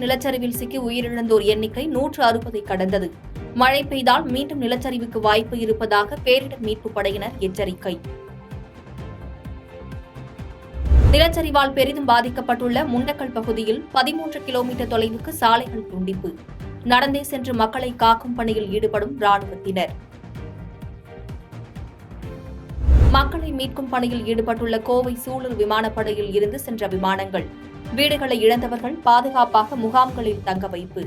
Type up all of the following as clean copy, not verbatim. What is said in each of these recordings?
நிலச்சரிவில் சிக்கி உயிரிழந்தோர் எண்ணிக்கை 160 கடந்தது. மழை பெய்தால் மீண்டும் நிலச்சரிவுக்கு வாய்ப்பு இருப்பதாக பேரிடர் மீட்புப் படையினர் எச்சரிக்கை. நிலச்சரிவால் பெரிதும் பாதிக்கப்பட்டுள்ள முண்டக்கல் பகுதியில் 13 கிலோமீட்டர் தொலைவுக்கு சாலைகள் துண்டிப்பு. நடந்தே சென்று மக்களை காக்கும் பணியில் ஈடுபடும் ராணுவத்தினர். மக்களை மீட்கும் பணியில் ஈடுபட்டுள்ள கோவை சூலூர் விமானப்படையில் இருந்து சென்ற விமானங்கள். வீடுகளை இழந்தவர்கள் பாதுகாப்பாக முகாம்களில் தங்க வைப்பு.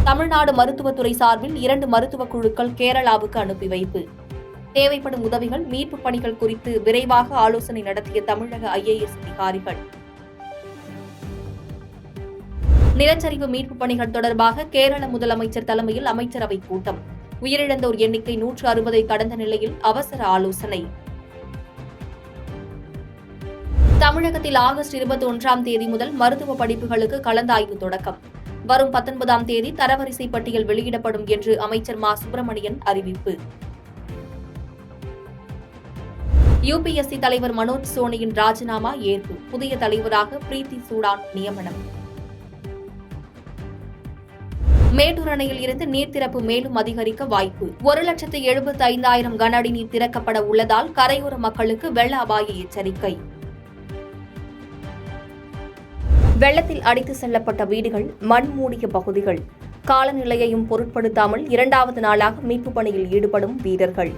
தமிழ்நாடு மருத்துவத்துறை சார்பில் 2 மருத்துவக் குழுக்கள் கேரளாவுக்கு அனுப்பி வைப்பு. தேவைப்படும் உதவிகள், மீட்புப் பணிகள் குறித்து விரைவாக ஆலோசனை நடத்திய தமிழக IAS அதிகாரிகள். நிலச்சரிவு மீட்புப் பணிகள் தொடர்பாக கேரள முதலமைச்சர் தலைமையில் அமைச்சரவைக் கூட்டம். உயிரிழந்தோர் எண்ணிக்கை 160 கடந்த நிலையில் அவசர ஆலோசனை. தமிழகத்தில் ஆகஸ்ட் 21ஆம் தேதி முதல் மருத்துவ படிப்புகளுக்கு கலந்தாய்வு தொடக்கம். வரும் 19ஆம் தேதி தரவரிசை பட்டியல் வெளியிடப்படும் என்று அமைச்சர் மா. சுப்பிரமணியன் அறிவிப்பு. UPSC தலைவர் மனோஜ் சோனியின் ராஜினாமா ஏற்பு. புதிய தலைவராக பிரீத்தி சூடான் நியமனம். மேட்டூர் அணையில் இருந்து நீர் திறப்பு மேலும் அதிகரிக்க வாய்ப்பு. 1,75,000 கன அடி நீர் திறக்கப்பட உள்ளதால் கரையோர மக்களுக்கு வெள்ள அபாய எச்சரிக்கை. வெள்ளத்தில் அடித்து செல்லப்பட்ட வீடுகள், மண் மூடிய பகுதிகள். காலநிலையையும் பொருட்படுத்தாமல் 2வது நாளாக மீட்புப் பணியில் ஈடுபடும் வீரர்கள்.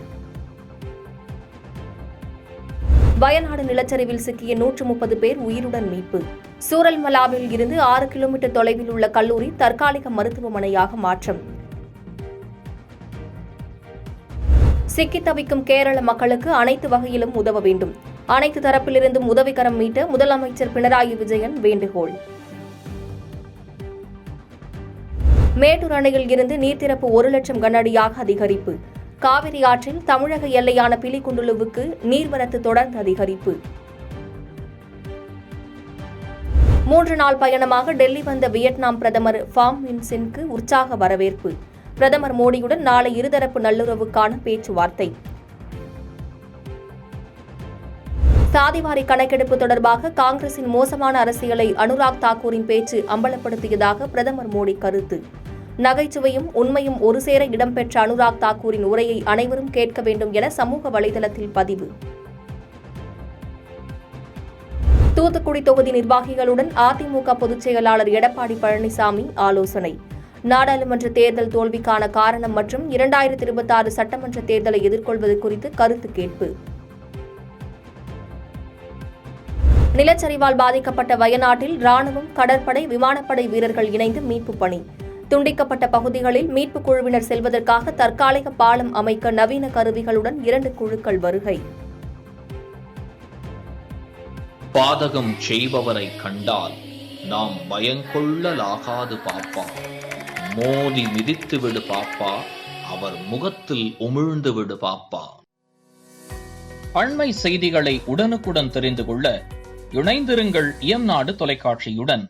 வயநாடு நிலச்சரிவில் சிக்கிய 130 பேர் உயிருடன் மீட்பு. சூரல்மலாவில் இருந்து 6 கிலோமீட்டர் தொலைவில் உள்ள கல்லூரி தற்காலிக மருத்துவமனையாக மாற்றம். சிக்கி தவிக்கும் கேரள மக்களுக்கு அனைத்து வகையிலும் உதவ வேண்டும். அனைத்து தரப்பிலிருந்தும் உதவிக்கரம் மீட்ட முதலமைச்சர் பினராயி விஜயன் வேண்டுகோள். மேட்டூர் அணையில் இருந்து நீர் திறப்பு 1 லட்சம் கன அடியாக அதிகரிப்பு. காவிரி ஆற்றில் தமிழக எல்லையான பிலிகுண்டுலுவுக்கு நீர்வரத்து தொடர்ந்து அதிகரிப்பு. 3 நாள் பயணமாக டெல்லி வந்த வியட்நாம் பிரதமர் ஃபாம் மின் செனுக்கு உற்சாக வரவேற்பு. பிரதமர் மோடியுடன் நாளை இருதரப்பு நல்லுறவுக்கான பேச்சுவார்த்தை. சாதிவாரி கணக்கெடுப்பு தொடர்பாக காங்கிரசின் மோசமான அரசியலை அனுராக் தாக்கூரின் பேச்சு அம்பலப்படுத்தியதாக பிரதமர் மோடி கருத்து. நகைச்சுவையும் உண்மையும் ஒரு சேர இடம்பெற்ற அனுராக் தாக்கூரின் உரையை அனைவரும் கேட்க வேண்டும் என சமூக வலைதளத்தில் பதிவு. தூத்துக்குடி தொகுதி நிர்வாகிகளுடன் அதிமுக பொதுச் செயலாளர் எடப்பாடி பழனிசாமி ஆலோசனை. நாடாளுமன்ற தேர்தல் தோல்விக்கான காரணம் மற்றும் 2026 சட்டமன்ற தேர்தலை எதிர்கொள்வது குறித்து கருத்து கேட்பு. நிலச்சரிவால் பாதிக்கப்பட்ட வயநாட்டில் ராணுவம், கடற்படை, விமானப்படை வீரர்கள் இணைந்து மீட்புப் பணி. துண்டிக்கப்பட்ட பகுதிகளில் மீட்புக் குழுவினர் செல்வதற்காக தற்காலிக பாலம் அமைக்க நவீன கருவிகளுடன் 2 குழுக்கள் வருகை. பாதகம் செய்பவரை கண்டால் நாம் பயங்கொள்ளலாகாது பாப்பா. மோதி மிதித்து விடு பாப்பா, அவர் முகத்தில் உமிழ்ந்து விடு பாப்பா. அண்மை செய்திகளை உடனுக்குடன் தெரிந்து கொள்ள இணைந்திருங்கள் இயம்நாடு தொலைக்காட்சியுடன்.